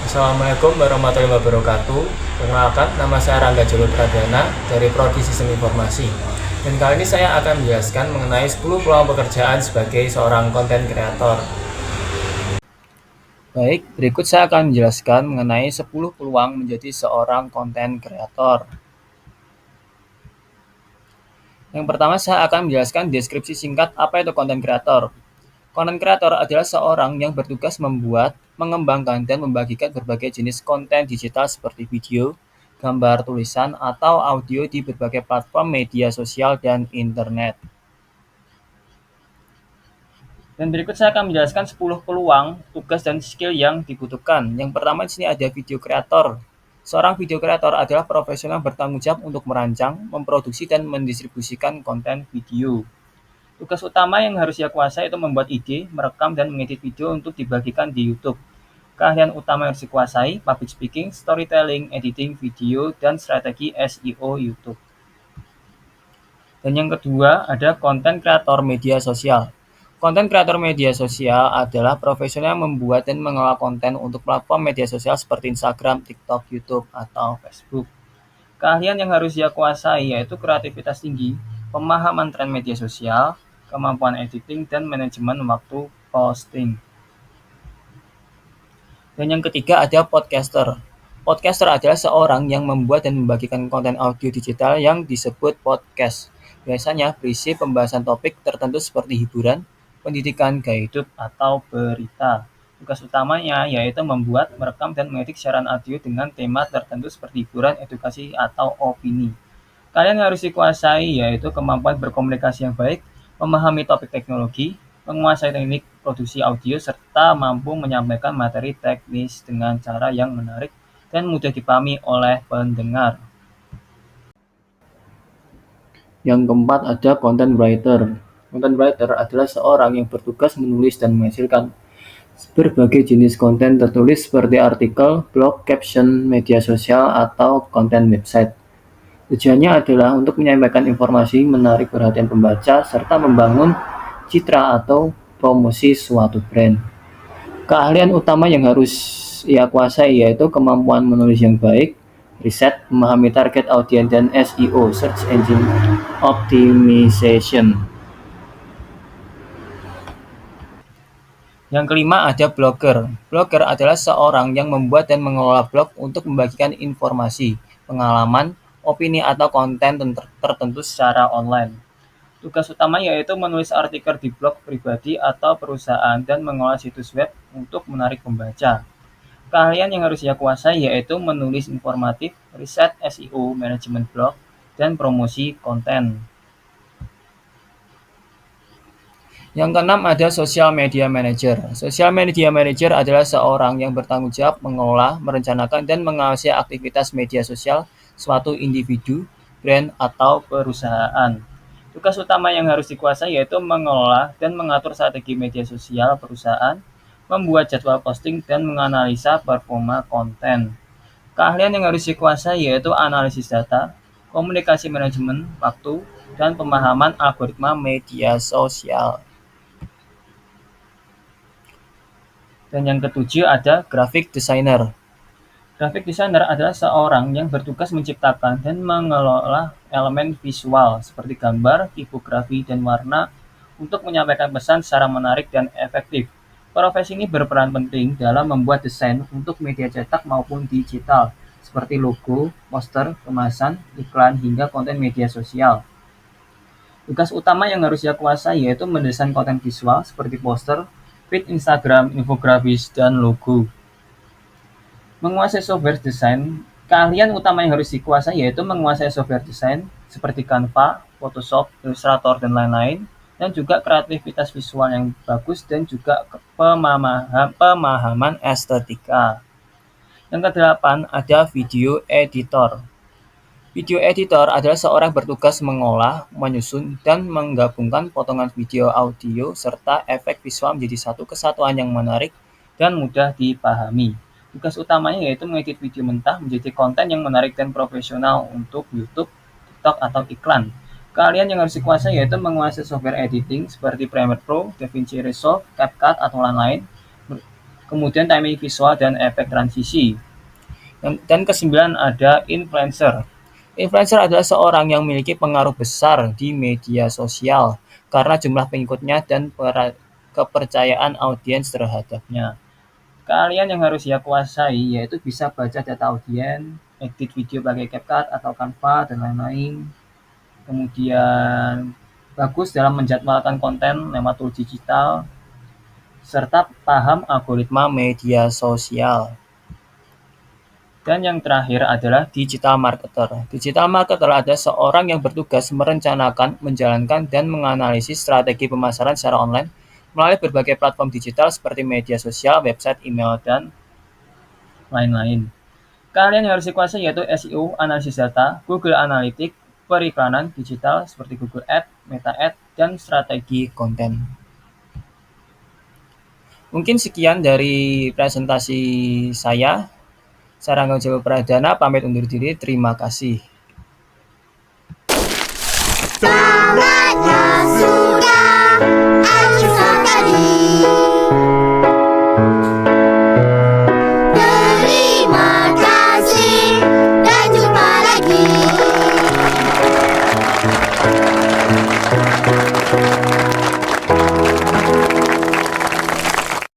Assalamualaikum warahmatullahi wabarakatuh. Perkenalkan, nama saya Rangga Jolo Pradana dari Prodi Sistem Informasi. Dan kali ini saya akan menjelaskan mengenai 10 peluang pekerjaan sebagai seorang konten kreator. Baik, berikut saya akan menjelaskan mengenai 10 peluang menjadi seorang konten kreator. Yang pertama, saya akan menjelaskan deskripsi singkat apa itu konten kreator. Konten kreator adalah seorang yang bertugas membuat, mengembangkan, dan membagikan berbagai jenis konten digital seperti video, gambar, tulisan, atau audio di berbagai platform media sosial dan internet. Dan berikut saya akan menjelaskan 10 peluang, tugas, dan skill yang dibutuhkan. Yang pertama di sini ada video kreator. Seorang video kreator adalah profesional bertanggung jawab untuk merancang, memproduksi, dan mendistribusikan konten video. Tugas utama yang harus ia kuasai itu membuat ide, merekam, dan mengedit video untuk dibagikan di YouTube. Keahlian utama yang harus dikuasai, public speaking, storytelling, editing video, dan strategi SEO YouTube. Dan yang kedua ada konten kreator media sosial. Konten kreator media sosial adalah profesional yang membuat dan mengelola konten untuk platform media sosial seperti Instagram, TikTok, YouTube, atau Facebook. Keahlian yang harus ia kuasai yaitu kreativitas tinggi, pemahaman tren media sosial, kemampuan editing, dan manajemen waktu posting. Dan yang ketiga ada podcaster. Podcaster adalah seorang yang membuat dan membagikan konten audio digital yang disebut podcast. Biasanya berisi pembahasan topik tertentu seperti hiburan, pendidikan, gaya hidup, atau berita. Tugas utamanya yaitu membuat, merekam, dan mengedit siaran audio dengan tema tertentu seperti hiburan, edukasi, atau opini. Kalian harus dikuasai yaitu kemampuan berkomunikasi yang baik, memahami topik teknologi, menguasai teknik produksi audio, serta mampu menyampaikan materi teknis dengan cara yang menarik dan mudah dipahami oleh pendengar. Yang keempat ada content writer. Content writer adalah seorang yang bertugas menulis dan menghasilkan berbagai jenis konten tertulis seperti artikel, blog, caption, media sosial, atau konten website. Tujuannya adalah untuk menyampaikan informasi, menarik perhatian pembaca, serta membangun citra atau promosi suatu brand. Keahlian utama yang harus ia kuasai yaitu kemampuan menulis yang baik, riset, memahami target audiens, dan SEO (Search Engine Optimization). Yang kelima ada blogger. Blogger adalah seorang yang membuat dan mengelola blog untuk membagikan informasi, pengalaman, opini, atau konten tertentu secara online. Tugas utama yaitu menulis artikel di blog pribadi atau perusahaan dan mengelola situs web untuk menarik pembaca. Keahlian yang harus ia kuasai yaitu menulis informatif, riset SEO, manajemen blog, dan promosi konten. Yang keenam ada social media manager. Social media manager adalah seorang yang bertanggung jawab mengelola, merencanakan, dan mengawasi aktivitas media sosial suatu individu, brand, atau perusahaan. Tugas utama yang harus dikuasai yaitu mengelola dan mengatur strategi media sosial perusahaan, membuat jadwal posting, dan menganalisa performa konten. Keahlian yang harus dikuasai yaitu analisis data, komunikasi manajemen waktu, dan pemahaman algoritma media sosial. Dan yang ketujuh ada graphic designer. Graphic designer adalah seorang yang bertugas menciptakan dan mengelola elemen visual seperti gambar, tipografi, dan warna untuk menyampaikan pesan secara menarik dan efektif. Profesi ini berperan penting dalam membuat desain untuk media cetak maupun digital, seperti logo, poster, kemasan, iklan, hingga konten media sosial. Tugas utama yang harus ia kuasai yaitu mendesain konten visual seperti poster, feed Instagram, infografis, dan logo. Menguasai software desain, keahlian utama yang harus dikuasai yaitu menguasai software desain seperti Canva, Photoshop, Illustrator, dan lain-lain, dan juga kreativitas visual yang bagus dan juga pemahaman estetika. Yang kedelapan ada video editor. Video editor adalah seorang bertugas mengolah, menyusun, dan menggabungkan potongan video, audio, serta efek visual menjadi satu kesatuan yang menarik dan mudah dipahami. Tugas utamanya yaitu mengedit video mentah menjadi konten yang menarik dan profesional untuk YouTube, TikTok, atau iklan. Keahlian yang harus dikuasai yaitu menguasai software editing seperti Premiere Pro, DaVinci Resolve, CapCut, atau lain-lain. Kemudian timing visual dan efek transisi. Dan kesembilan ada influencer. Influencer adalah seorang yang memiliki pengaruh besar di media sosial karena jumlah pengikutnya dan kepercayaan audiens terhadapnya. Keahlian yang harus ia kuasai yaitu bisa baca data audiens, edit video pakai CapCut atau Canva, dan lain-lain. Kemudian bagus dalam menjadwalkan konten lewat tool digital, serta paham algoritma media sosial. Dan yang terakhir adalah digital marketer. Digital marketer adalah seorang yang bertugas merencanakan, menjalankan, dan menganalisis strategi pemasaran secara online melalui berbagai platform digital seperti media sosial, website, email, dan lain-lain. Keahlian yang harus dikuasai yaitu SEO, analisis data, Google Analytics, periklanan digital seperti Google Ads, Meta Ads, dan strategi konten. Mungkin sekian dari presentasi saya. Saya Rangga Jawa Pradana, pamit undur diri. Terima kasih.